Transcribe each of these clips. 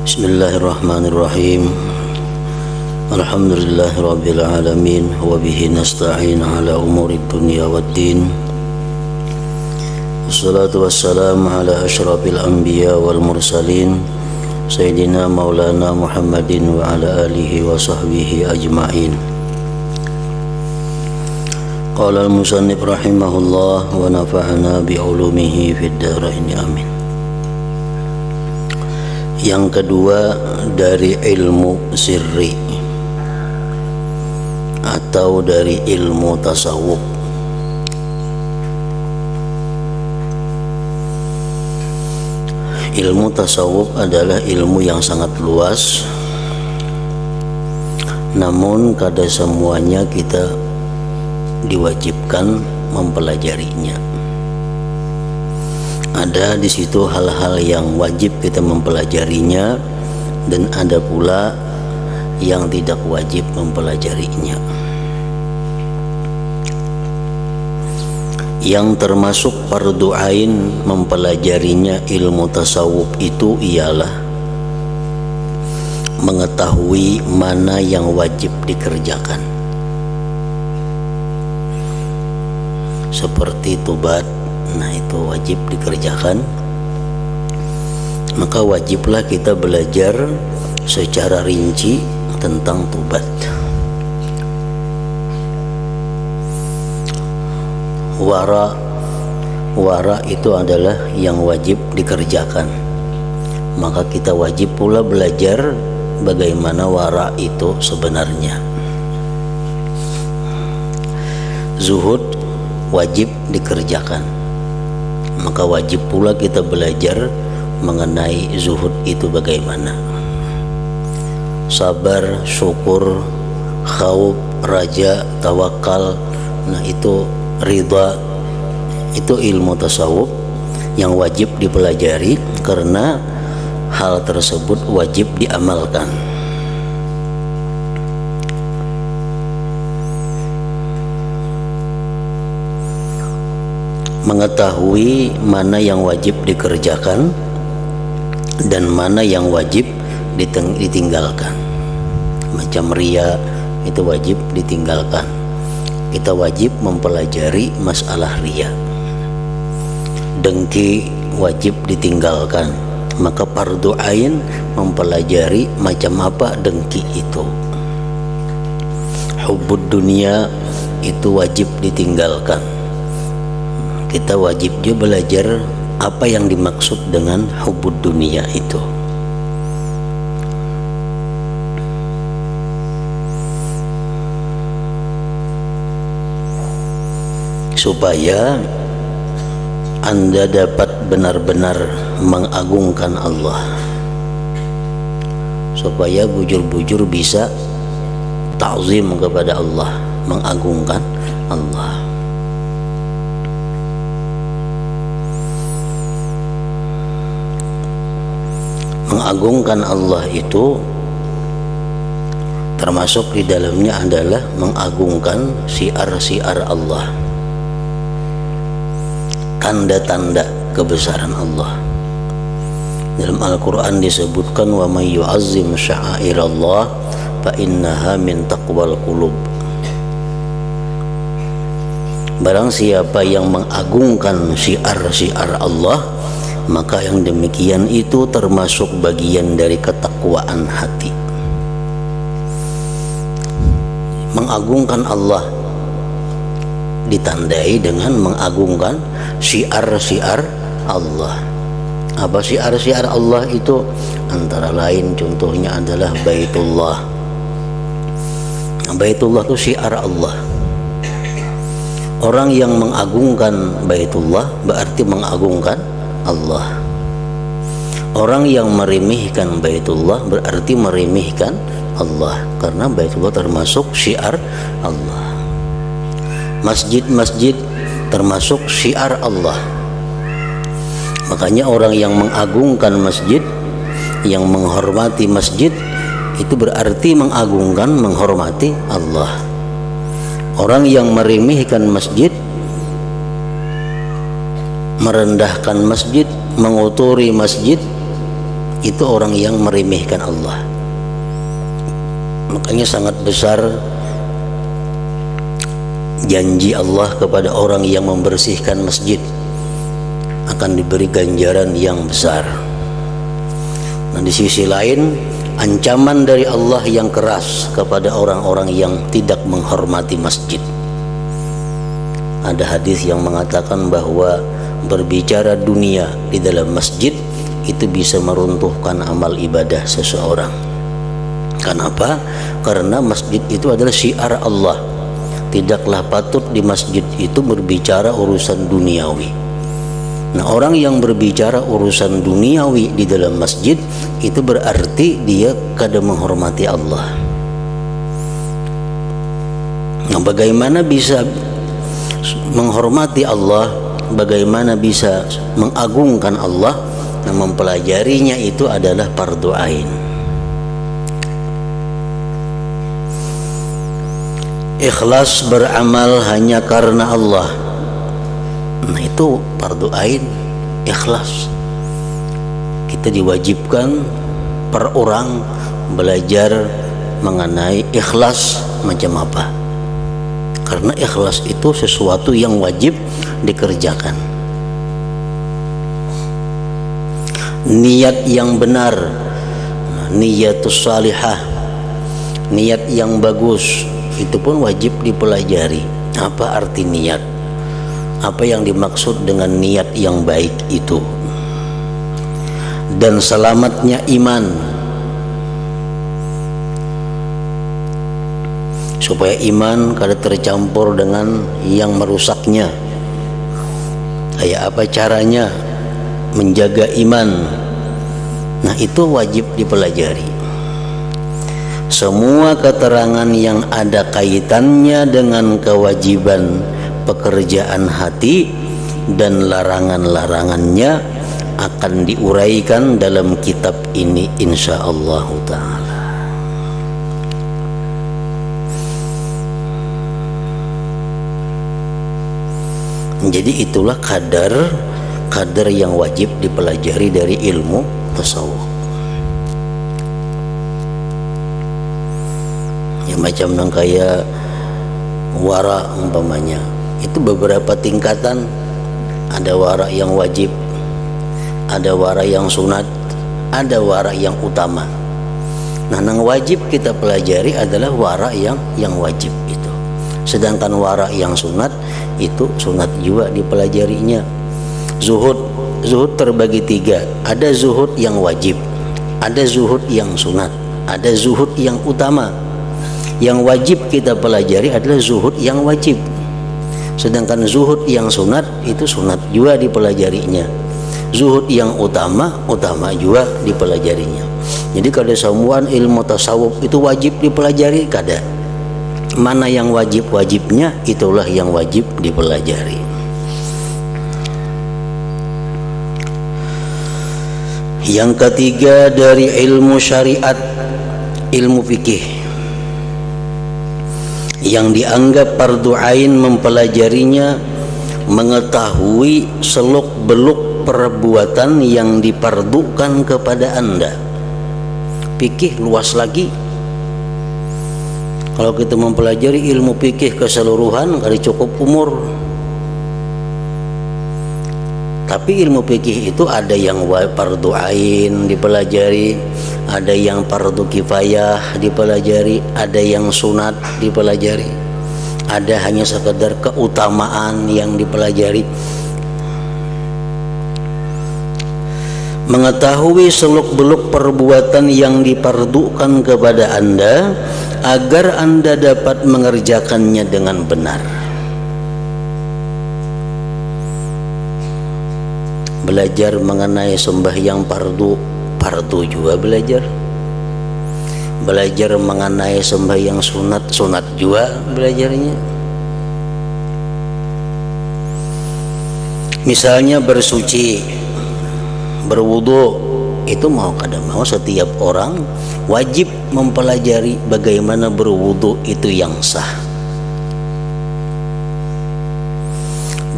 Bismillahirrahmanirrahim. Alhamdulillahirabbil alamin wa bihi nasta'in ala umuri dunya waddin. Wassalatu wassalamu ala asyrafil anbiya wal mursalin sayyidina maulana Muhammadin wa ala alihi wa sahbihi ajma'in. Qala al-musannif rahimahullah wa nafa'ana bi ulumihi fid dharain amin. Yang kedua dari ilmu sirri atau dari ilmu tasawuf. Ilmu tasawuf adalah ilmu yang sangat luas, namun kada semuanya kita diwajibkan mempelajarinya. Ada di situ hal-hal yang wajib kita mempelajarinya, dan ada pula yang tidak wajib mempelajarinya. Yang termasuk fardu ain mempelajarinya ilmu tasawuf itu ialah mengetahui mana yang wajib dikerjakan, seperti tobat. Nah, itu wajib dikerjakan. Maka wajiblah kita belajar secara rinci tentang tobat. Wara itu adalah yang wajib dikerjakan. Maka kita wajib pula belajar bagaimana wara itu sebenarnya. Zuhud wajib dikerjakan, maka wajib pula kita belajar mengenai zuhud itu bagaimana. Sabar, syukur, khauf, raja, tawakal, nah itu ridha, itu ilmu tasawuf yang wajib dipelajari karena hal tersebut wajib diamalkan. Mengetahui mana yang wajib dikerjakan dan mana yang wajib ditinggalkan. Macam riya itu wajib ditinggalkan. Kita wajib mempelajari masalah riya. Dengki wajib ditinggalkan. Maka fardu ain mempelajari macam apa dengki itu. Hubbud dunia itu wajib ditinggalkan. Kita wajib juga belajar apa yang dimaksud dengan hubbud dunia itu. Supaya Anda dapat benar-benar mengagungkan Allah, supaya bujur-bujur bisa ta'zim kepada Allah, mengagungkan Allah. Mengagungkan Allah itu termasuk di dalamnya adalah mengagungkan syiar-syiar Allah, tanda-tanda kebesaran Allah. Dalam Al-Quran disebutkan wa may yu'azzim sya'airallah fa innaha min taqwal qulub. Barang siapa yang mengagungkan syiar-syiar Allah, maka yang demikian itu termasuk bagian dari ketakwaan hati. Mengagungkan Allah ditandai dengan mengagungkan syiar-syiar Allah. Apa syiar-syiar Allah itu? Antara lain contohnya adalah Baitullah. Baitullah itu syiar Allah. Orang yang mengagungkan Baitullah berarti mengagungkan Allah. Orang yang meremehkan Baitullah berarti meremehkan Allah, karena Baitullah termasuk syiar Allah. Masjid-masjid termasuk syiar Allah. Makanya orang yang mengagungkan masjid, yang menghormati masjid, itu berarti mengagungkan, menghormati Allah. Orang yang meremehkan masjid, merendahkan masjid, mengotori masjid, itu orang yang meremehkan Allah. Makanya sangat besar janji Allah kepada orang yang membersihkan masjid, akan diberi ganjaran yang besar. Nah, di sisi lain ancaman dari Allah yang keras kepada orang-orang yang tidak menghormati masjid. Ada hadis yang mengatakan bahwa berbicara dunia di dalam masjid itu bisa meruntuhkan amal ibadah seseorang. Kenapa? Karena masjid itu adalah syiar Allah. Tidaklah patut di masjid itu berbicara urusan duniawi. Nah, orang yang berbicara urusan duniawi di dalam masjid itu berarti dia kada menghormati Allah. Nah, bagaimana bisa menghormati Allah, bagaimana bisa mengagungkan Allah? Nah, mempelajarinya itu adalah fardu ain. Ikhlas beramal hanya karena Allah. Nah, itu fardu ain, ikhlas. Kita diwajibkan per orang belajar mengenai ikhlas macam apa. Karena ikhlas itu sesuatu yang wajib dikerjakan. Niat yang benar, niatus salihah, niat yang bagus, itu pun wajib dipelajari. Apa arti niat? Apa yang dimaksud dengan niat yang baik itu? Dan selamatnya iman, supaya iman kada tercampur dengan yang merusaknya. Kayak apa caranya menjaga iman? Nah, itu wajib dipelajari. Semua keterangan yang ada kaitannya dengan kewajiban pekerjaan hati dan larangan-larangannya akan diuraikan dalam kitab ini insyaallah ta'ala. Jadi itulah kadar yang wajib dipelajari dari ilmu tasawuf. Ya, macam nang kaya wara umpamanya, itu beberapa tingkatan. Ada wara yang wajib, ada wara yang sunat, ada wara yang utama. Nah, yang wajib kita pelajari adalah wara yang wajib itu. Sedangkan wara yang sunat itu sunat juga dipelajarinya. Zuhud terbagi tiga. Ada zuhud yang wajib, ada zuhud yang sunat, ada zuhud yang utama. Yang wajib kita pelajari adalah zuhud yang wajib. Sedangkan zuhud yang sunat itu sunat juga dipelajarinya. Zuhud yang utama juga dipelajarinya. Jadi kalau semua ilmu tasawuf itu wajib dipelajari, kada. Mana yang wajibnya itulah yang wajib dipelajari. Yang ketiga dari ilmu syariat, ilmu fikih, yang dianggap fardu ain mempelajarinya, mengetahui seluk-beluk perbuatan yang dipardukan kepada Anda. Fikih luas lagi. Kalau kita mempelajari ilmu fikih keseluruhan kali cukup umur. Tapi ilmu fikih itu ada yang fardu ain dipelajari, ada yang fardu kifayah dipelajari, ada yang sunat dipelajari, ada hanya sekedar keutamaan yang dipelajari. Mengetahui seluk-beluk perbuatan yang dipardukan kepada Anda agar Anda dapat mengerjakannya dengan benar. Belajar mengenai sembahyang fardu juga belajar. Belajar mengenai sembahyang sunat juga belajarnya. Misalnya bersuci, berwudu, itu mau kada mau setiap orang wajib mempelajari bagaimana berwudu itu yang sah.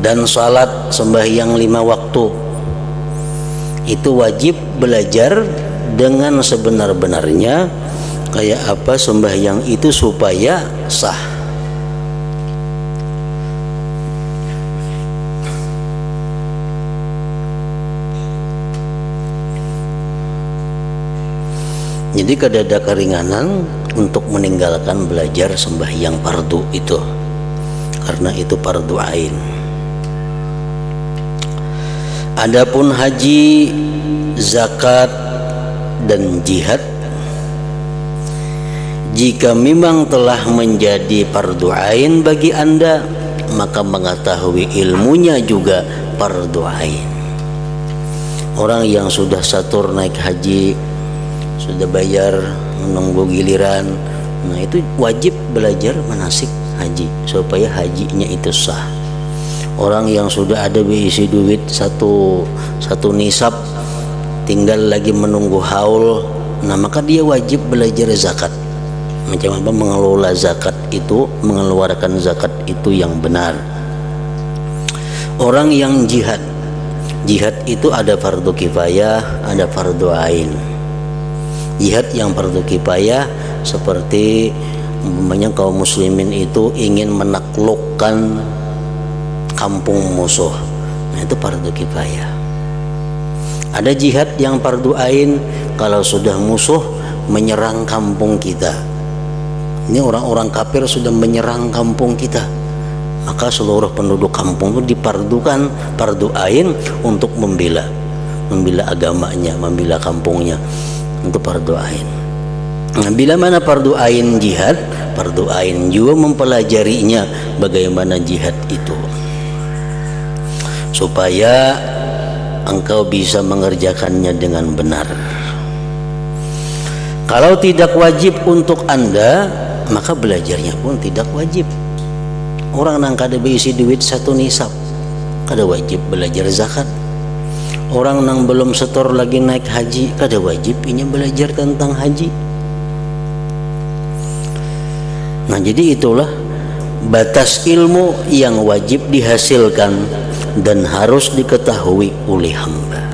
Dan salat sembahyang 5 waktu itu wajib belajar dengan sebenar-benarnya. Kayak apa sembahyang itu supaya sah? Jadi kada ada keringanan untuk meninggalkan belajar sembahyang fardu itu, karena itu fardu ain. Adapun haji, zakat, dan jihad, jika memang telah menjadi fardu ain bagi Anda, maka mengetahui ilmunya juga fardu ain. Orang yang sudah satur naik haji, sudah bayar, menunggu giliran, nah itu wajib belajar manasik haji supaya hajinya itu sah. Orang yang sudah ada berisi duit satu nisab, tinggal lagi menunggu haul, nah maka dia wajib belajar zakat. Macam apa mengelola zakat itu, mengeluarkan zakat itu yang benar. Orang yang jihad itu ada fardu kifayah, ada fardu ain. Jihad yang fardu kifayah seperti umpamanya kaum muslimin itu ingin menaklukkan kampung musuh, nah itu fardu kifayah. Ada jihad yang fardu ain kalau sudah musuh menyerang kampung kita. Ini orang-orang kafir sudah menyerang kampung kita, maka seluruh penduduk kampung itu dipardukan fardu ain untuk membela agamanya, membela kampungnya. Itu fardu ain. Nah, bila mana fardu ain jihad, fardu ain juga mempelajarinya bagaimana jihad itu, supaya engkau bisa mengerjakannya dengan benar. Kalau tidak wajib untuk Anda, maka belajarnya pun tidak wajib. Orang nang kada berisi duit satu nisab, kada wajib belajar zakat. Orang nang belum setor lagi naik haji, kada wajib ini belajar tentang haji. Nah, jadi itulah batas ilmu yang wajib dihasilkan dan harus diketahui oleh hamba.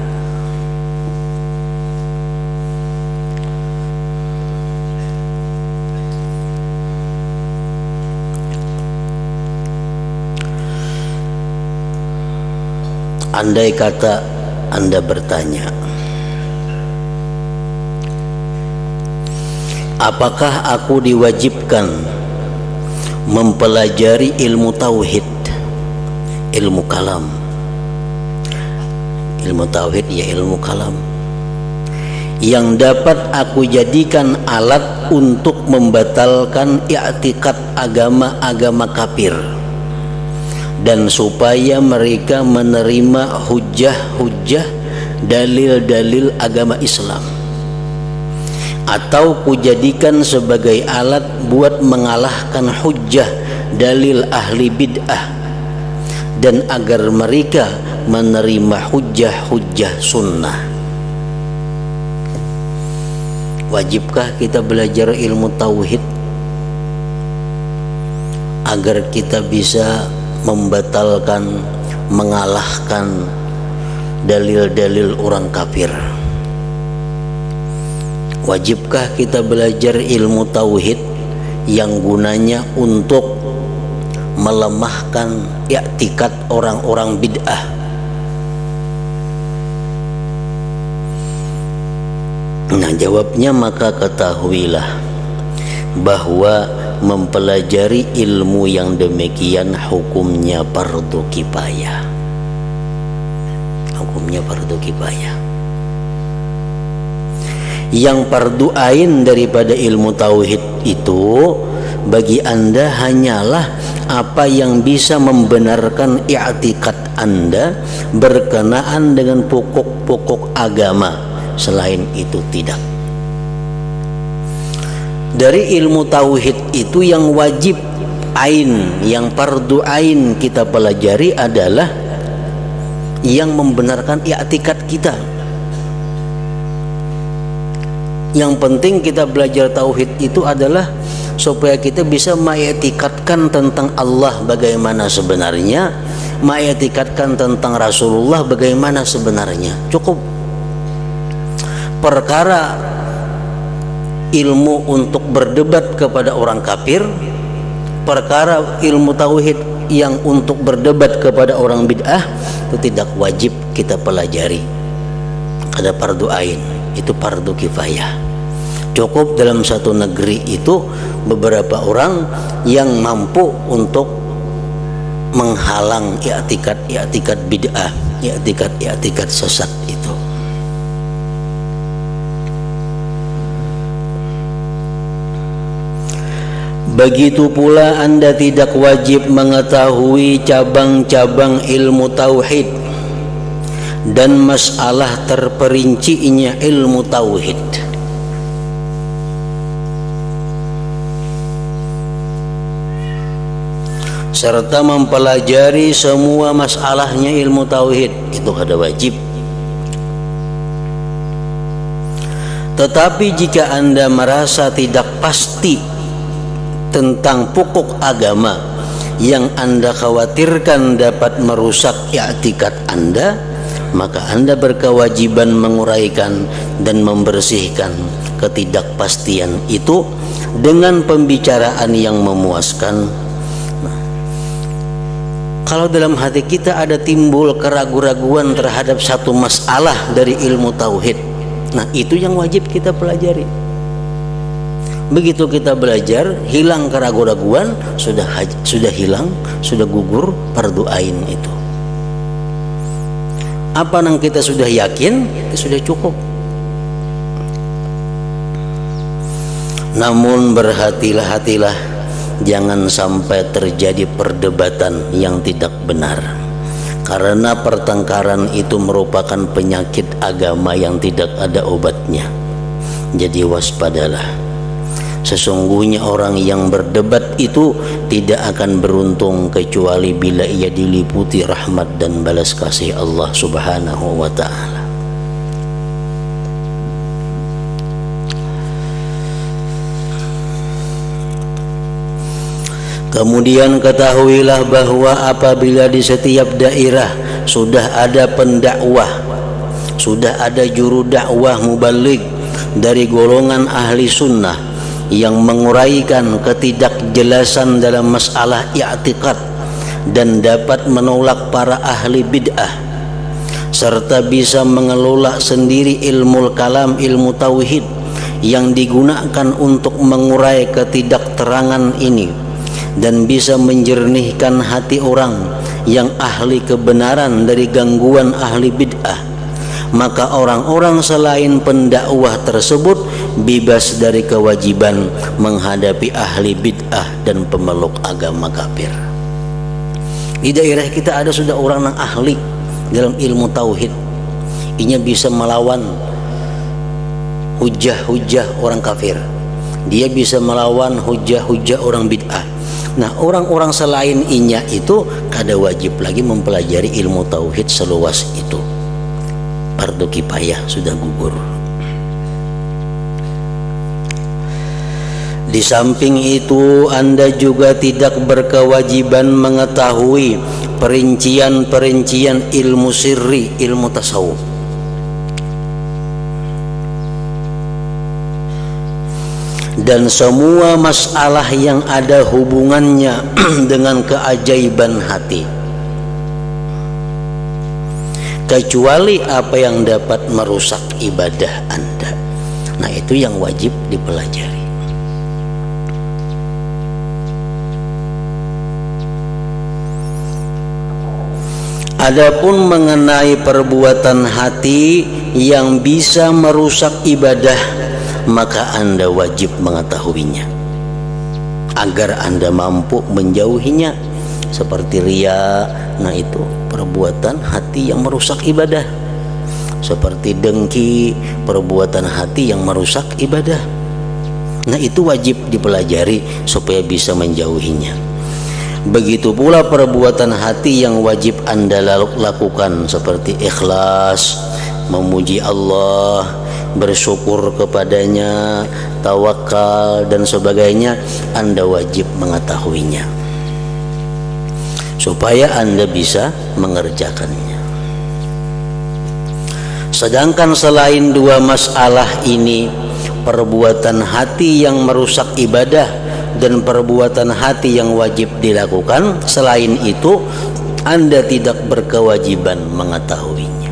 Andai kata Anda bertanya, apakah aku diwajibkan mempelajari ilmu tauhid, ilmu kalam? Ilmu tauhid ya ilmu kalam yang dapat aku jadikan alat untuk membatalkan i'tikad agama-agama kafir, dan supaya mereka menerima hujah-hujah dalil-dalil agama Islam, atau kujadikan sebagai alat buat mengalahkan hujah dalil ahli bid'ah, dan agar mereka menerima hujah-hujah sunnah. Wajibkah kita belajar ilmu tauhid agar kita bisa membatalkan, mengalahkan dalil-dalil orang kafir? Wajibkah kita belajar ilmu tauhid yang gunanya untuk melemahkan i'tikad orang-orang bid'ah? Nah, jawabnya, maka ketahuilah bahwa mempelajari ilmu yang demikian hukumnya fardu kifayah. Hukumnya fardu kifayah. Yang fardu ain daripada ilmu tauhid itu bagi Anda hanyalah apa yang bisa membenarkan i'tikad Anda berkenaan dengan pokok-pokok agama. Selain itu tidak. Dari ilmu tauhid itu yang wajib ain, yang fardu ain kita pelajari adalah yang membenarkan i'tikad kita. Yang penting kita belajar tauhid itu adalah supaya kita bisa mengiktikadkan tentang Allah bagaimana sebenarnya, mengiktikadkan tentang Rasulullah bagaimana sebenarnya. Cukup. perkara ilmu untuk berdebat kepada orang kafir, perkara ilmu tauhid yang untuk berdebat kepada orang bid'ah, itu tidak wajib kita pelajari. Ada fardu ain, itu fardu kifayah. Cukup dalam satu negeri itu beberapa orang yang mampu untuk menghalang i'tikad bid'ah, i'tikad sesat itu. Begitu pula Anda tidak wajib mengetahui cabang-cabang ilmu tauhid dan masalah terperincinya ilmu tauhid, serta mempelajari semua masalahnya ilmu tauhid. Itu kada wajib. Tetapi jika Anda merasa tidak pasti tentang pokok agama yang Anda khawatirkan dapat merusak i'tikad Anda, maka Anda berkewajiban menguraikan dan membersihkan ketidakpastian itu dengan pembicaraan yang memuaskan. Kalau dalam hati kita ada timbul keraguan-raguan terhadap satu masalah dari ilmu tauhid, nah itu yang wajib kita pelajari. Begitu kita belajar, hilang keraguan-raguan, sudah hilang, sudah gugur fardu ain itu. Apa yang kita sudah yakin, itu sudah cukup. Namun berhati-hatilah, jangan sampai terjadi perdebatan yang tidak benar, karena pertengkaran itu merupakan penyakit agama yang tidak ada obatnya. Jadi waspadalah. Sesungguhnya orang yang berdebat itu tidak akan beruntung kecuali bila ia diliputi rahmat dan balas kasih Allah Subhanahu wa ta'ala. Kemudian ketahuilah bahwa apabila di setiap daerah sudah ada pendakwah, sudah ada juru dakwah mubaligh dari golongan ahli sunnah yang menguraikan ketidakjelasan dalam masalah i'tikad dan dapat menolak para ahli bid'ah, serta bisa mengelola sendiri ilmu kalam, ilmu tauhid yang digunakan untuk mengurai ketidakterangan ini, dan bisa menjernihkan hati orang yang ahli kebenaran dari gangguan ahli bid'ah, maka orang-orang selain pendakwah tersebut bebas dari kewajiban menghadapi ahli bid'ah dan pemeluk agama kafir. Di daerah kita ada sudah orang yang ahli dalam ilmu tauhid, inya bisa melawan hujah-hujah orang kafir, dia bisa melawan hujah-hujah orang bid'ah. Nah, orang-orang selain inya itu kada wajib lagi mempelajari ilmu tauhid seluas itu. Fardu kifayah sudah gugur. Di samping itu, Anda juga tidak berkewajiban mengetahui perincian-perincian ilmu sirri, ilmu tasawuf. Dan semua masalah yang ada hubungannya dengan keajaiban hati, kecuali apa yang dapat merusak ibadah Anda. Nah, itu yang wajib dipelajari. Adapun mengenai perbuatan hati yang bisa merusak ibadah, maka Anda wajib mengetahuinya agar Anda mampu menjauhinya, seperti riya. Nah, itu perbuatan hati yang merusak ibadah. Seperti dengki, perbuatan hati yang merusak ibadah. Nah, itu wajib dipelajari supaya bisa menjauhinya. Begitu pula perbuatan hati yang wajib Anda lakukan, seperti ikhlas, memuji Allah, bersyukur kepadanya, tawakal dan sebagainya. Anda wajib mengetahuinya supaya Anda bisa mengerjakannya. Sedangkan selain dua masalah ini, perbuatan hati yang merusak ibadah dan perbuatan hati yang wajib dilakukan, selain itu Anda tidak berkewajiban mengetahuinya,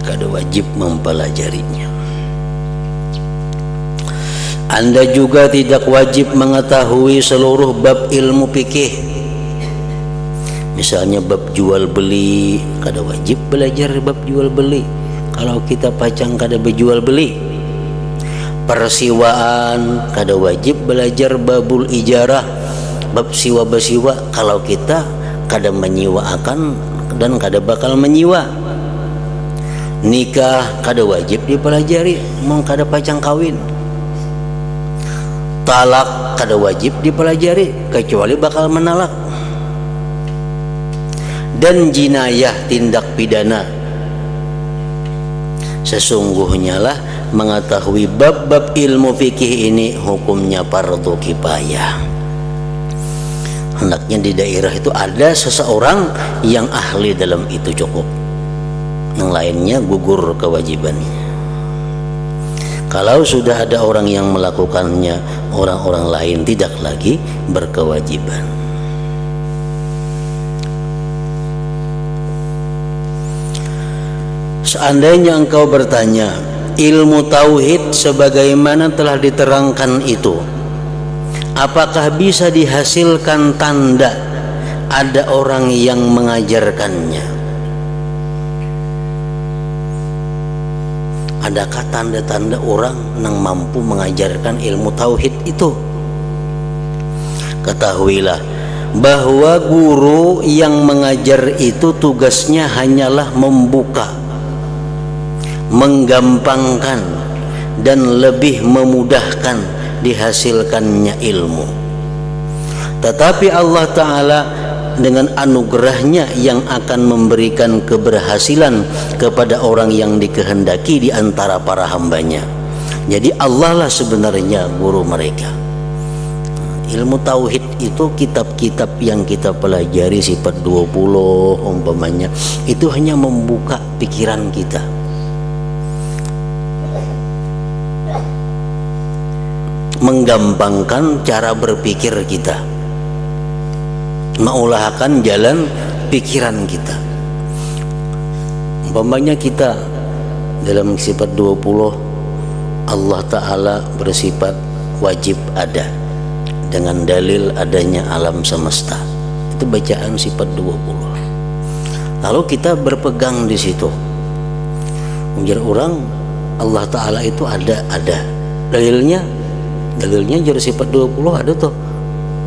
kada wajib mempelajarinya. Anda juga tidak wajib mengetahui seluruh bab ilmu fikih. Misalnya bab jual beli, kada wajib belajar bab jual beli kalau kita pacang kada berjual beli. Persiwaan, kada wajib belajar babul ijarah, bab siwa besiwa kalau kita kada menyiwa akan dan kada bakal menyiwa. Nikah kada wajib dipelajari mau kada pacang kawin. Talak kada wajib dipelajari kecuali bakal menalak. Dan jinayah tindak pidana, sesungguhnya lah mengetahui bab-bab ilmu fikih ini hukumnya fardu kifayah. Hendaknya di daerah itu ada seseorang yang ahli dalam itu cukup, yang lainnya gugur kewajibannya. Kalau sudah ada orang yang melakukannya, orang-orang lain tidak lagi berkewajiban. Seandainya engkau bertanya, ilmu tauhid sebagaimana telah diterangkan itu, apakah bisa dihasilkan tanda ada orang yang mengajarkannya? Adakah tanda-tanda orang yang mampu mengajarkan ilmu tauhid itu? Ketahuilah bahwa guru yang mengajar itu tugasnya hanyalah membuka, menggampangkan dan lebih memudahkan dihasilkannya ilmu. Tetapi Allah Ta'ala dengan anugerahnya yang akan memberikan keberhasilan kepada orang yang dikehendaki di antara para hambanya. Jadi Allah lah sebenarnya guru mereka. Ilmu tauhid itu kitab-kitab yang kita pelajari sifat 20 umpamanya, itu hanya membuka pikiran kita, menggampangkan cara berpikir kita, mengulahkan jalan pikiran kita. Umpamanya kita dalam sifat 20 Allah Ta'ala bersifat wajib ada dengan dalil adanya alam semesta. Itu bacaan sifat 20. Lalu kita berpegang di situ. Ujar orang Allah Ta'ala itu ada. Dalilnya jadi sifat 20 ada tuh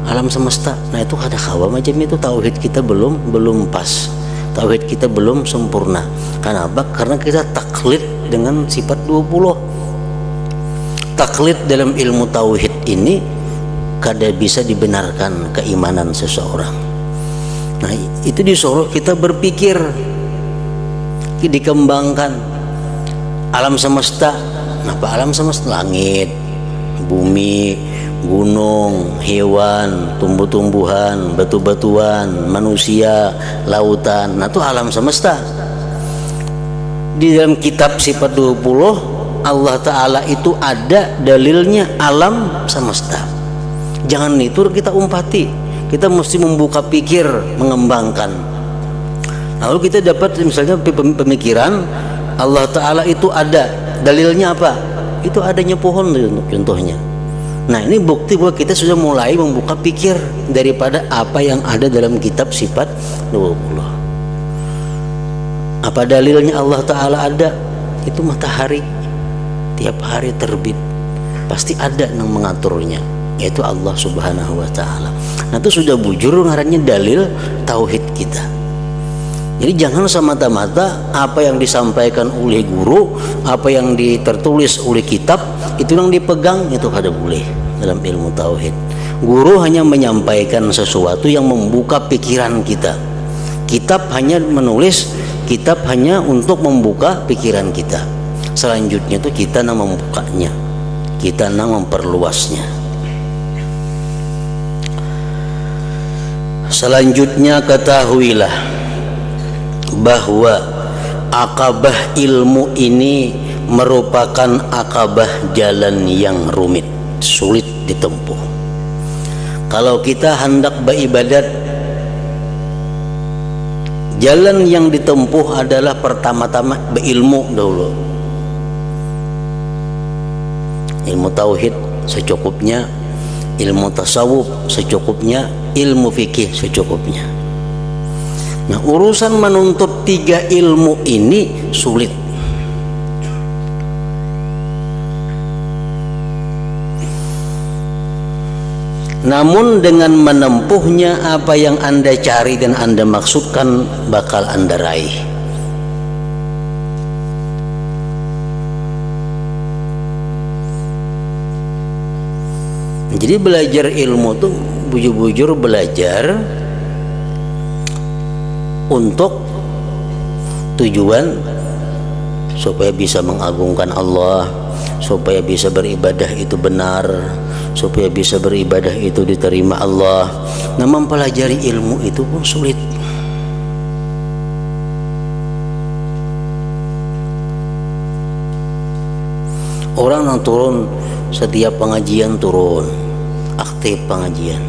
alam semesta. Nah itu kada kawa macam itu, tauhid kita belum pas, tauhid kita belum sempurna. Kenapa? Karena kita taklid dengan sifat 20. Taklid dalam ilmu tauhid ini kada bisa dibenarkan keimanan seseorang. Nah itu disuruh kita berpikir, dikembangkan alam semesta. Apa alam semesta? Langit, bumi, gunung, hewan, tumbuh-tumbuhan, batu-batuan, manusia, lautan. Nah itu alam semesta. Di dalam kitab sifat 20 Allah Ta'ala itu ada dalilnya alam semesta. Jangan itu kita umpati, kita mesti membuka pikir, mengembangkan. Lalu kita dapat misalnya pemikiran Allah Ta'ala itu ada, dalilnya apa? Itu adanya pohon contohnya. Nah ini bukti bahwa kita sudah mulai membuka pikir daripada apa yang ada dalam kitab sifat 20. Apa dalilnya Allah Ta'ala ada? Itu matahari tiap hari terbit, pasti ada yang mengaturnya, yaitu Allah Subhanahu wa Ta'ala. Nah itu sudah bujur ngarannya dalil tauhid kita. Jadi jangan semata-mata apa yang disampaikan oleh guru, apa yang tertulis oleh kitab itu yang dipegang, itu kada boleh dalam ilmu tauhid. Guru hanya menyampaikan sesuatu yang membuka pikiran kita. Kitab hanya menulis, kitab hanya untuk membuka pikiran kita. Selanjutnya itu kita yang membukanya, kita yang memperluasnya. Selanjutnya ketahuilah bahwa akabah ilmu ini merupakan akabah jalan yang rumit, sulit ditempuh. Kalau kita hendak beribadat, jalan yang ditempuh adalah pertama-tama berilmu dulu. Ilmu tauhid secukupnya, ilmu tasawuf secukupnya, ilmu fikih secukupnya. Nah, urusan menuntut 3 ilmu ini sulit. Namun dengan menempuhnya, apa yang Anda cari dan Anda maksudkan bakal Anda raih. Jadi belajar ilmu itu bujur-bujur belajar untuk tujuan supaya bisa mengagungkan Allah, supaya bisa beribadah itu benar, supaya bisa beribadah itu diterima Allah. Nah, mempelajari ilmu itu pun sulit. Orang yang turun setiap pengajian turun, aktif pengajian.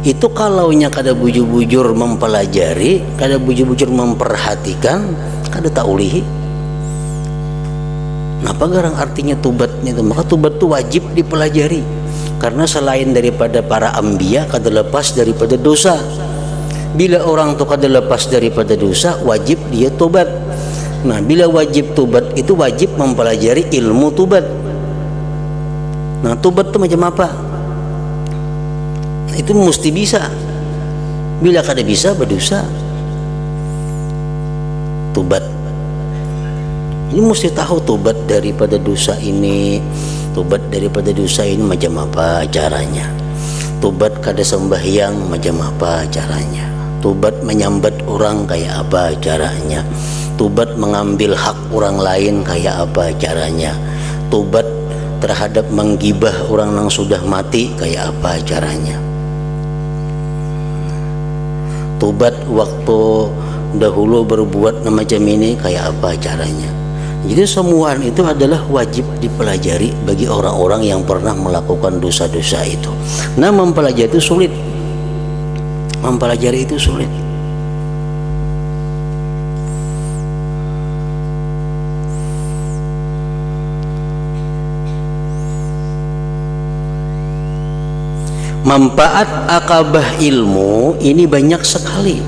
Itu kalaunya kada bujur-bujur mempelajari, kada bujur-bujur memperhatikan, kada taulihi. Napa garang artinya tubatnya itu? Maka tubat itu wajib dipelajari. Karena selain daripada para anbiya, kada lepas daripada dosa. Bila orang itu kada lepas daripada dosa, wajib dia tobat. Nah, bila wajib tobat itu wajib mempelajari ilmu tobat. Nah, tobat itu macam apa? Itu mesti bisa. Bila kada bisa, berdosa. Tobat ini mesti tahu tobat daripada dosa ini. Tobat daripada dosa ini macam apa caranya? Tobat kada sembahyang macam apa caranya? Tobat menyambat orang kayak apa caranya? Tobat mengambil hak orang lain kayak apa caranya? Tobat terhadap menggibah orang yang sudah mati kayak apa caranya? Tobat waktu dahulu berbuat macam ini kayak apa caranya? Jadi semua itu adalah wajib dipelajari bagi orang-orang yang pernah melakukan dosa-dosa itu. Nah, mempelajari itu sulit. Mempelajari itu sulit. Manfaat akabah ilmu ini banyak sekali.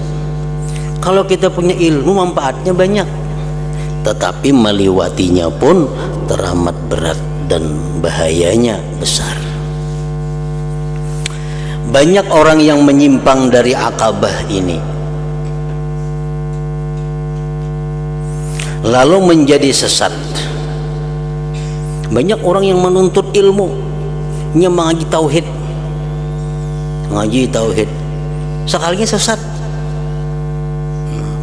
Kalau kita punya ilmu, manfaatnya banyak. Tetapi melewatinya pun teramat berat dan bahayanya besar. Banyak orang yang menyimpang dari akabah ini, lalu menjadi sesat. Banyak orang yang menuntut ilmu, yang mengaji tauhid, sekalinya sesat.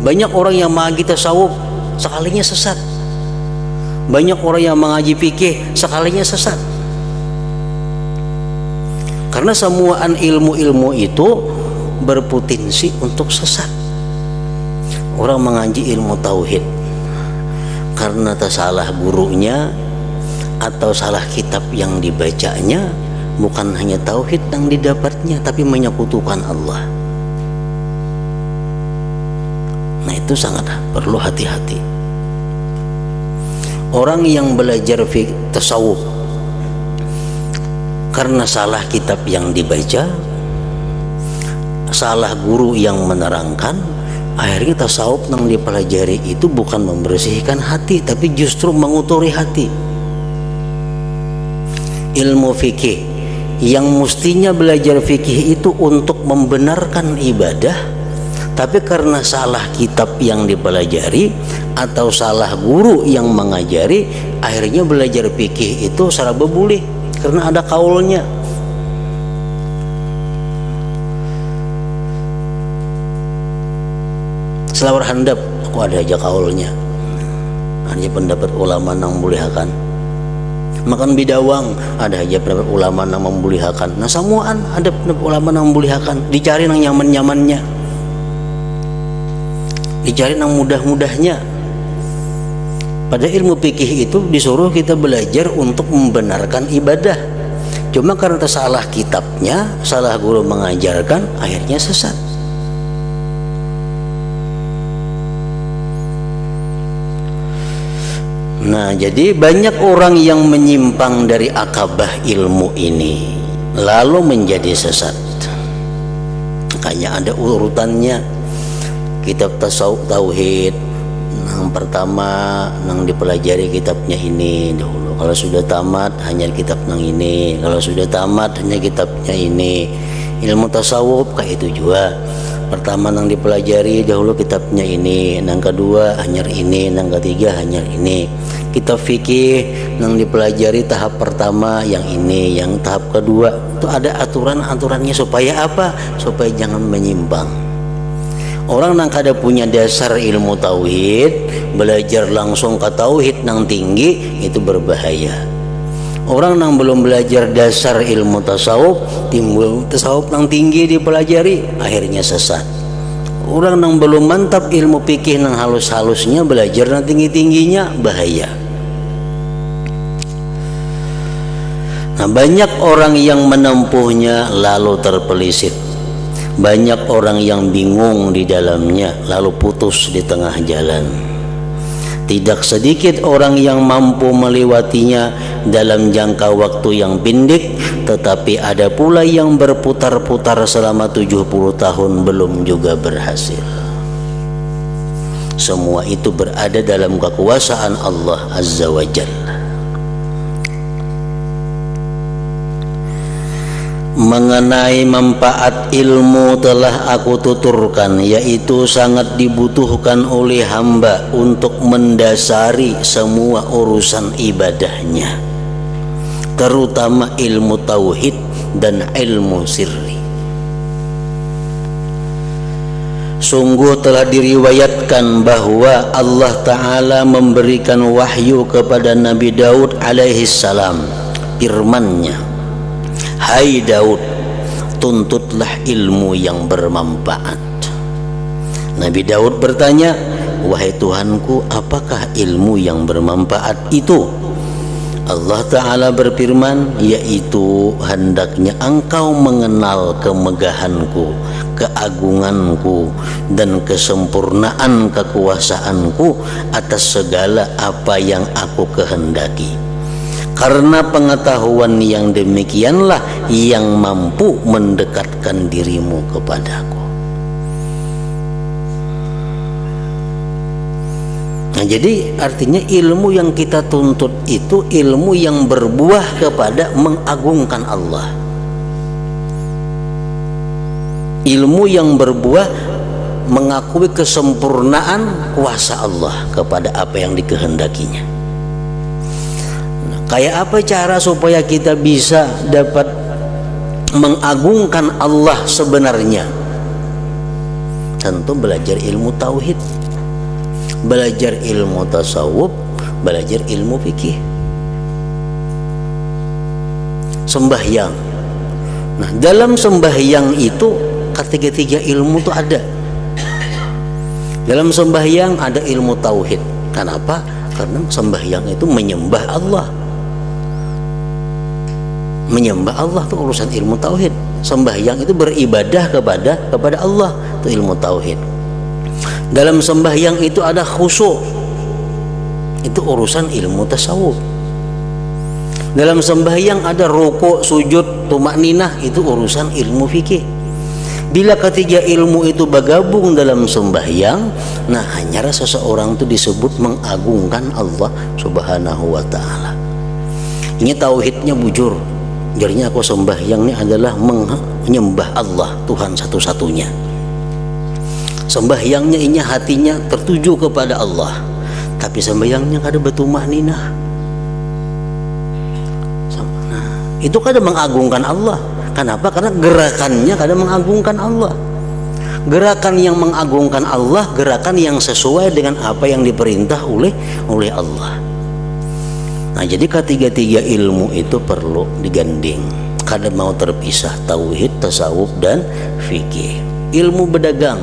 Banyak orang yang mengaji tasawuf, sekalinya sesat. Banyak orang yang mengaji fikih, sekalinya sesat. Karena semuaan ilmu-ilmu itu berpotensi untuk sesat. Orang mengaji ilmu tauhid karena tersalah gurunya atau salah kitab yang dibacanya, bukan hanya tauhid yang didapatnya, tapi menyekutukan Allah. Nah, itu sangat perlu hati-hati. Orang yang belajar tasawuf karena salah kitab yang dibaca, salah guru yang menerangkan, akhirnya tasawuf yang dipelajari itu bukan membersihkan hati, tapi justru mengotori hati. Ilmu fikih yang mestinya belajar fikih itu untuk membenarkan ibadah, tapi karena salah kitab yang dipelajari atau salah guru yang mengajari, akhirnya belajar fikih itu salah bebulih karena ada kaulnya. Selawar handap aku ada aja kaulnya, ada pendapat ulama yang membolehkan. Makan bidawang ada aja pendapat ulama yang membolehkan. Nah, semuaan ada pendapat ulama yang membolehkan. Dicari yang nyaman-nyamannya, dicari yang mudah-mudahnya. Pada ilmu fikih itu disuruh kita belajar untuk membenarkan ibadah. Cuma karena salah kitabnya, salah guru mengajarkan, akhirnya sesat. Nah, jadi banyak orang yang menyimpang dari akabah ilmu ini lalu menjadi sesat. Makanya ada urutannya. Kitab tasawuf tauhid yang pertama nang dipelajari kitabnya ini dahulu. Kalau sudah tamat hanya kitab nang ini. Kalau sudah tamat hanya kitabnya ini. Ilmu tasawuf kayak itu juga. Pertama nang dipelajari dahulu kitabnya ini, nang kedua hanya ini, nang ketiga hanya ini. Kitab fikih nang dipelajari tahap pertama yang ini, yang tahap kedua itu ada aturan-aturannya supaya apa? Supaya jangan menyimpang. Orang nang kada punya dasar ilmu tauhid, belajar langsung ke tauhid nang tinggi itu berbahaya. Orang nang belum belajar dasar ilmu tasawuf, timbul tasawuf nang tinggi dipelajari, akhirnya sesat. Orang nang belum mantap ilmu fikih nang halus-halusnya, belajar nang tinggi-tingginya, bahaya. Nah, banyak orang yang menempuhnya lalu terpelisit. Banyak orang yang bingung di dalamnya lalu putus di tengah jalan. Tidak sedikit orang yang mampu melewatinya dalam jangka waktu yang pendek, tetapi ada pula yang berputar-putar selama 70 tahun belum juga berhasil. Semua itu berada dalam kekuasaan Allah Azza wa Jalla. Mengenai manfaat ilmu telah aku tuturkan, yaitu sangat dibutuhkan oleh hamba untuk mendasari semua urusan ibadahnya, terutama ilmu tauhid dan ilmu sirri. Sungguh telah diriwayatkan bahwa Allah Ta'ala memberikan wahyu kepada Nabi Daud alaihi salam, firman-Nya, "Hai Daud, tuntutlah ilmu yang bermanfaat." Nabi Daud bertanya, "Wahai Tuhanku, apakah ilmu yang bermanfaat itu?" Allah Ta'ala berfirman, "Yaitu hendaknya engkau mengenal kemegahanku, keagunganku, dan kesempurnaan kekuasaanku atas segala apa yang aku kehendaki. Karena pengetahuan yang demikianlah yang mampu mendekatkan dirimu kepadaku." Nah, jadi artinya ilmu yang kita tuntut itu ilmu yang berbuah kepada mengagungkan Allah. Ilmu yang berbuah mengakui kesempurnaan kuasa Allah kepada apa yang dikehendakinya. Kayak apa cara supaya kita bisa dapat mengagungkan Allah sebenarnya? Tentu belajar ilmu tauhid, belajar ilmu tasawuf, belajar ilmu fikih. Sembahyang. Nah, dalam sembahyang itu ketiga-tiga ilmu itu ada. Dalam sembahyang ada ilmu tauhid. Kenapa? Karena sembahyang itu menyembah Allah. Menyembah Allah itu urusan ilmu tauhid. Sembahyang itu beribadah kepada Allah, itu ilmu tauhid. Dalam sembahyang itu ada khusyuk, itu urusan ilmu tasawuf. Dalam sembahyang ada rukuk, sujud, tumakninah, itu urusan ilmu fikih. Bila ketiga ilmu itu bergabung dalam sembahyang, nah hanya seseorang itu disebut mengagungkan Allah Subhanahu wa Ta'ala. Ini tauhidnya bujur. Jadinya aku sembahyang ini adalah menyembah Allah, Tuhan satu-satunya. Sembahyangnya ini hatinya tertuju kepada Allah, tapi sembahyangnya kada bertumakninah. Nah, itu kada mengagungkan Allah. Kenapa? Karena gerakannya kada mengagungkan Allah. Gerakan yang mengagungkan Allah, gerakan yang sesuai dengan apa yang diperintah oleh Allah. Nah, jadi ketiga-tiga ilmu itu perlu digandeng. Kada mau terpisah, tauhid, tasawuf, dan fikih. Ilmu berdagang.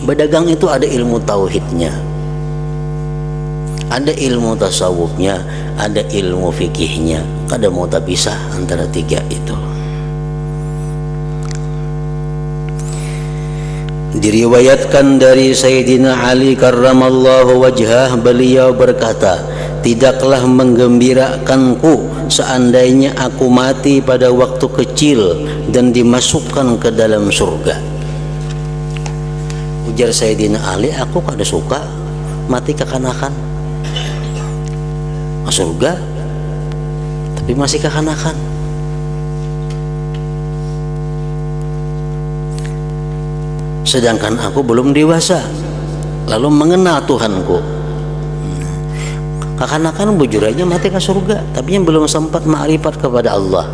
Berdagang itu ada ilmu tauhidnya, Ada ilmu tasawufnya, ada ilmu fikihnya. Kada mau tak pisah antara tiga itu. Diriwayatkan dari Sayyidina Ali karramallahu wajhah, beliau berkata, tidaklah menggembirakanku seandainya aku mati pada waktu kecil dan dimasukkan ke dalam surga. Ujar Sayyidina Ali, aku kada suka mati kekanakan surga tapi masih kekanakan. Sedangkan aku belum dewasa lalu mengenal Tuhanku. Kekanakan bujur aja mati ke surga, tapi yang belum sempat makrifat kepada Allah.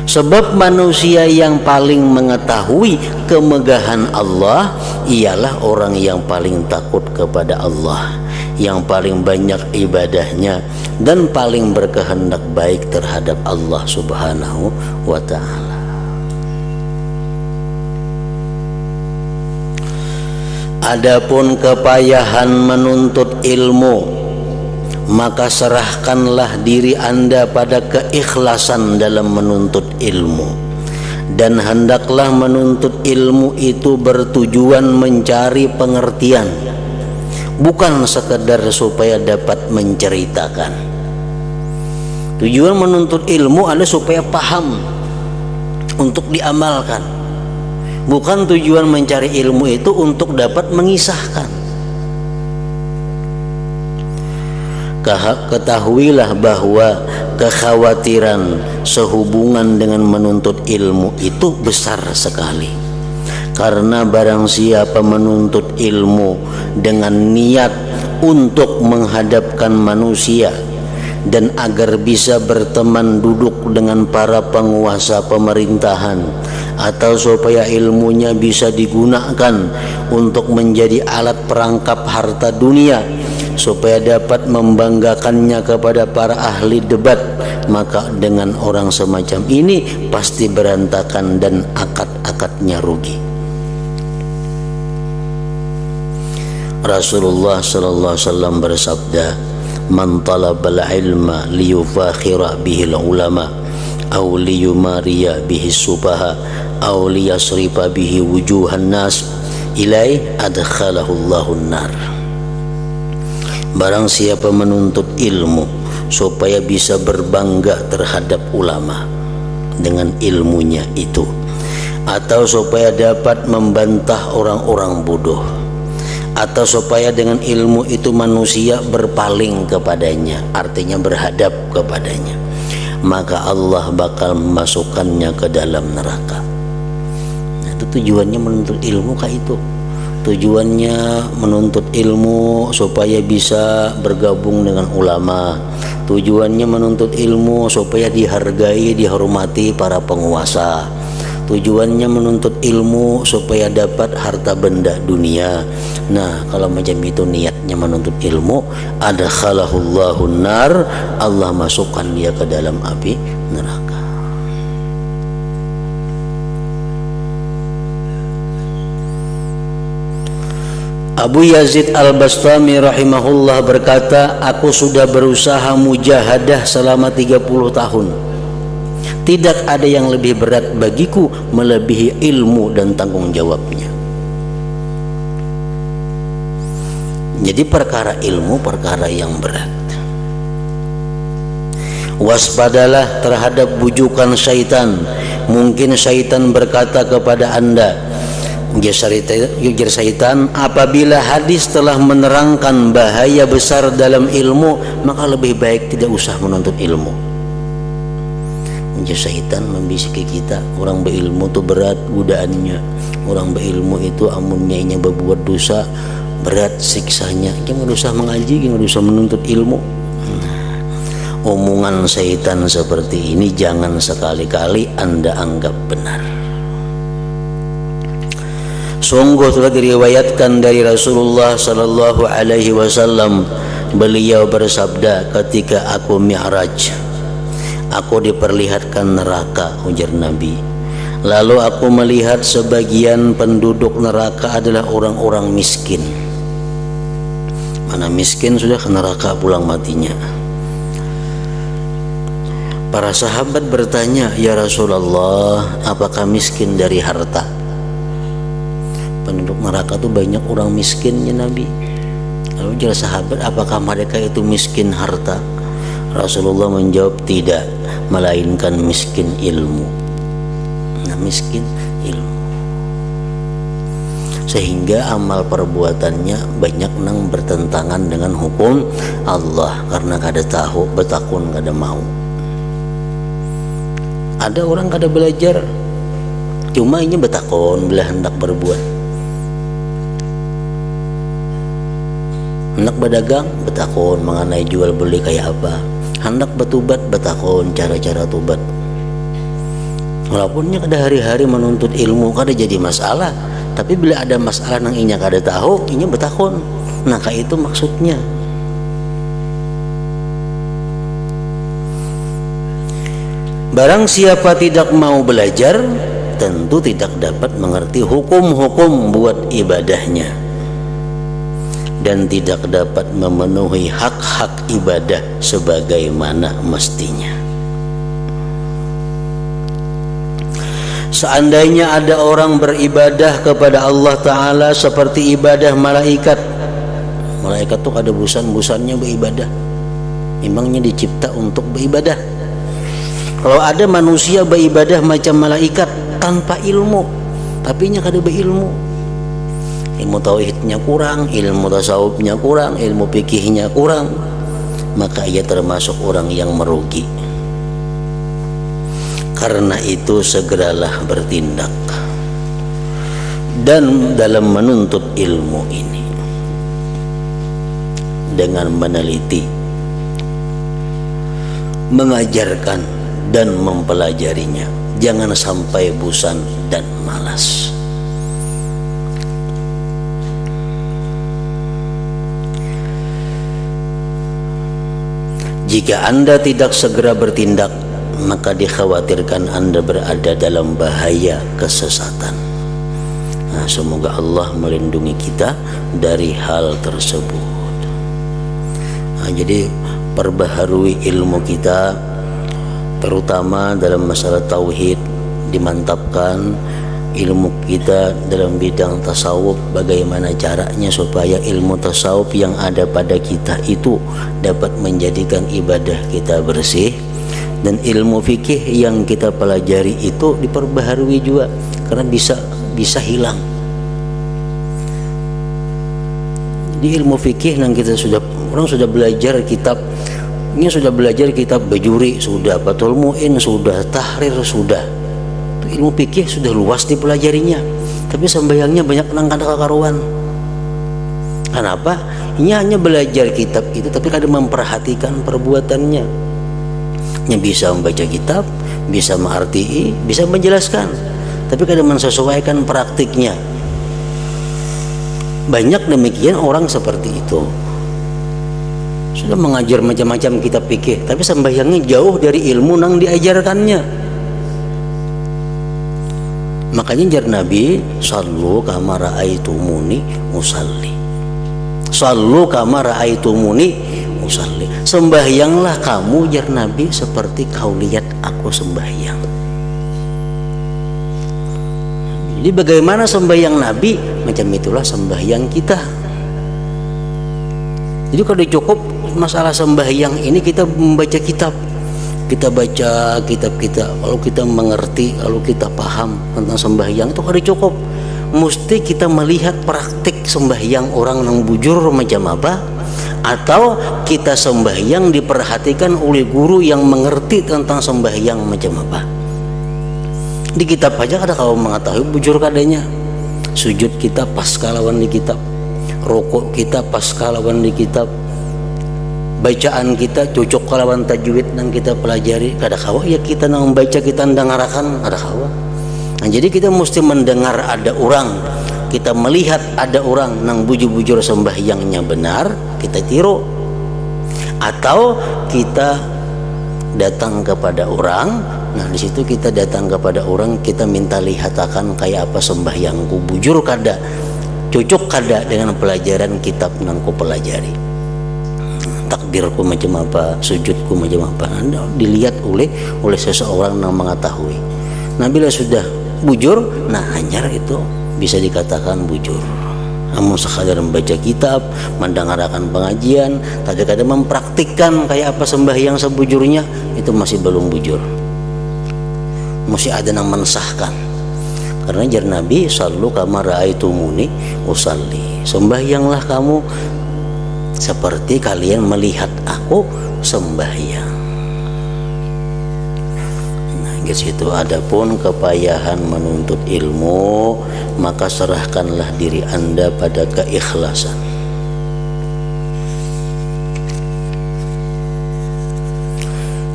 Sebab manusia yang paling mengetahui kemegahan Allah ialah orang yang paling takut kepada Allah, yang paling banyak ibadahnya dan paling berkehendak baik terhadap Allah Subhanahu wa ta'ala. Adapun kepayahan menuntut ilmu, maka serahkanlah diri Anda pada keikhlasan dalam menuntut ilmu, dan hendaklah menuntut ilmu itu bertujuan mencari pengertian, bukan sekedar supaya dapat menceritakan. Tujuan menuntut ilmu adalah supaya paham untuk diamalkan, bukan tujuan mencari ilmu itu untuk dapat mengisahkan. Ketahuilah bahwa kekhawatiran sehubungan dengan menuntut ilmu itu besar sekali. Karena barang siapa menuntut ilmu dengan niat untuk menghadapkan manusia dan agar bisa berteman duduk dengan para penguasa pemerintahan, atau supaya ilmunya bisa digunakan untuk menjadi alat perangkap harta dunia, supaya dapat membanggakannya kepada para ahli debat, maka dengan orang semacam ini pasti berantakan dan akad-akadnya rugi. Rasulullah sallallahu alaihi wasallam bersabda, "Man talabal ilma liyufakhira bihil ulama aw liyumariya bihi subaha aw liyasrifa bihi wujuhan nas ilai adkhalahu Allahun nar." Barang siapa menuntut ilmu supaya bisa berbangga terhadap ulama dengan ilmunya itu, atau supaya dapat membantah orang-orang bodoh, atau supaya dengan ilmu itu manusia berpaling kepadanya, artinya berhadap kepadanya, maka Allah bakal memasukkannya ke dalam neraka. Nah, itu tujuannya menuntut ilmu kayak itu. Tujuannya menuntut ilmu supaya bisa bergabung dengan ulama. Tujuannya menuntut ilmu supaya dihargai, dihormati para penguasa. Tujuannya menuntut ilmu supaya dapat harta benda dunia. Nah, kalau macam itu niatnya menuntut ilmu, adkhalahullahu nar, Allah masukkan dia ke dalam api neraka. Abu Yazid Al-Bastami rahimahullah berkata, aku sudah berusaha mujahadah selama 30 tahun. Tidak ada yang lebih berat bagiku melebihi ilmu dan tanggung jawabnya. Jadi perkara ilmu perkara yang berat. Waspadalah terhadap bujukan syaitan. Mungkin syaitan berkata kepada Anda, ujar syaitan, apabila hadis telah menerangkan bahaya besar dalam ilmu, maka lebih baik tidak usah menuntut ilmu. Ujar syaitan membisiki kita, orang berilmu itu berat godaannya, orang berilmu itu amunnya ini berbuat dosa berat siksanya. Jangan usah mengaji, jangan usah menuntut ilmu. Omongan syaitan seperti ini jangan sekali-kali Anda anggap benar. Sungguh telah diriwayatkan dari Rasulullah sallallahu alaihi wasallam, beliau bersabda, ketika aku mi'raj, aku diperlihatkan neraka, ujar Nabi. Lalu aku melihat sebagian penduduk neraka adalah orang-orang miskin. Mana miskin sudah ke neraka pulang matinya. Para sahabat bertanya, ya Rasulullah, apakah miskin dari harta? Penduduk neraka itu banyak orang miskin ya Nabi. Lalu jawab sahabat, apakah mereka itu miskin harta? Rasulullah menjawab, tidak, melainkan miskin ilmu. Nah, miskin ilmu. Sehingga amal perbuatannya banyak nang bertentangan dengan hukum Allah karena kada tahu, betakun kada mau. Ada orang kada belajar, cuma ini betakun bila hendak berbuat. Hendak berdagang, betakun mengenai jual beli kayak apa. Hendak bertobat, betakun cara-cara tobat. Walaupunnya kada hari-hari menuntut ilmu kada jadi masalah. Tapi bila ada masalah nang inya kada tahu, inya betakun. Nah, kayak itu maksudnya. Barang siapa tidak mau belajar, tentu tidak dapat mengerti hukum-hukum buat ibadahnya, dan tidak dapat memenuhi hak-hak ibadah sebagaimana mestinya. Seandainya ada orang beribadah kepada Allah Ta'ala seperti ibadah malaikat, malaikat tuh ada busan-busannya beribadah, memangnya dicipta untuk beribadah. Kalau ada manusia beribadah macam malaikat tanpa ilmu, tapi nya kada berilmu, ilmu tauhidnya kurang, ilmu tasawufnya kurang, ilmu fikihnya kurang, maka ia termasuk orang yang merugi. Karena itu segeralah bertindak dan dalam menuntut ilmu ini dengan meneliti, mengajarkan dan mempelajarinya. Jangan sampai bosan dan malas. Jika Anda tidak segera bertindak, maka dikhawatirkan Anda berada dalam bahaya kesesatan. Nah, semoga Allah melindungi kita dari hal tersebut. Nah, jadi perbaharui ilmu kita, terutama dalam masalah tauhid, dimantapkan ilmu kita dalam bidang tasawuf. Bagaimana caranya supaya ilmu tasawuf yang ada pada kita itu dapat menjadikan ibadah kita bersih, dan ilmu fikih yang kita pelajari itu diperbaharui juga, karena bisa hilang. Di ilmu fikih yang kita orang sudah belajar kitab, ini sudah belajar kitab Bajuri, sudah Fathul Mu'in, sudah Tahrir, sudah itu ilmu fikih sudah luas dipelajarinya, tapi sembahyangnya banyak nang kada kakaruan. Kenapa? Ini hanya belajar kitab itu tapi kada memperhatikan perbuatannya. Yang bisa membaca kitab, bisa mengarti, bisa menjelaskan, tapi kadang mensesuaikan praktiknya. Banyak demikian orang seperti itu, sudah mengajar macam-macam kitab fikih, tapi sembahyangnya jauh dari ilmu nang diajarkannya. Makanya jar Nabi, sallu kama ra'aitumuni usalli, sallu kama ra'aitumuni usalli, sembahyanglah kamu jar Nabi seperti kau lihat aku sembahyang. Jadi bagaimana sembahyang Nabi, macam itulah sembahyang kita. Jadi kalau cukup masalah sembahyang ini kita membaca kitab, kita baca kitab kita, kalau kita mengerti, kalau kita paham tentang sembahyang itu kada cukup, mesti kita melihat praktik sembahyang orang yang bujur macam apa, atau kita sembahyang diperhatikan oleh guru yang mengerti tentang sembahyang macam apa. Di kitab aja kada kau mengetahui bujur kadanya, sujud kita pas kalawan di kitab, rukuk kita pas kalawan di kitab, bacaan kita cocok kalawan tajwid nang kita pelajari, kada kawa ya kita nang membaca kita ndangarakan kada kawa. Nah, jadi kita mesti mendengar ada orang, kita melihat ada orang nang bujur-bujur sembahyangnya benar, kita tiru, atau kita datang kepada orang. Nah, di situ kita datang kepada orang, kita minta lihatakan kayak apa sembahyangku, bujur kada, cocok kada dengan pelajaran kitab yang ku pelajari, takbirku macam apa, sujudku macam apa, dilihat oleh seseorang yang mengetahui. Nah bila sudah bujur, nah hanyar itu bisa dikatakan bujur. Namun sekadar membaca kitab, mendengarkan pengajian, kadang-kadang mempraktikkan kayak apa sembahyang sebujurnya, itu masih belum bujur. Masih ada yang mensahkan. Karena jar Nabi, sallu kama ra'aitumuni usalli. Sembahyanglah kamu seperti kalian melihat aku sembahyang. Di situ adapun kepayahan menuntut ilmu, maka serahkanlah diri Anda pada keikhlasan.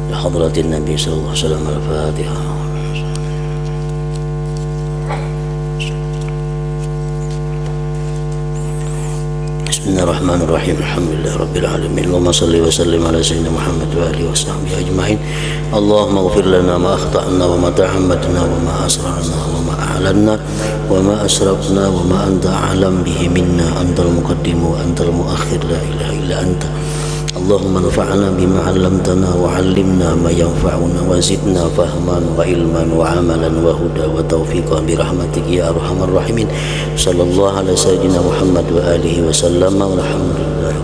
Ya hadratin Nabi sallallahu alaihi wasallam, al-Fatihah. Bismillahirrahmanirrahim. Alhamdulillah rabbil alamin. Allahumma shalli wa sallim ala sayyidina Muhammad wa alihi wa sahbihi ajma'in. Allahumma ighfir lana ma akhta'na wa ma ta'ammadna wa ma asrarna wa ma a'lanna wa ma asrafna wa ma anta a'lam bihi minna, antal muqaddim wa antal muakhir, la ilaha illa anta. Allahumma nafa'na bima 'allamtana wa 'allimna ma yanfa'una wa zidna fahman wa ilman wa amalan wa huda wa taufiqan bi rahmatika ya arhamar rahimin. Sallallahu ala sayyidina Muhammad wa alihi wa sallam. Walhamdulillah.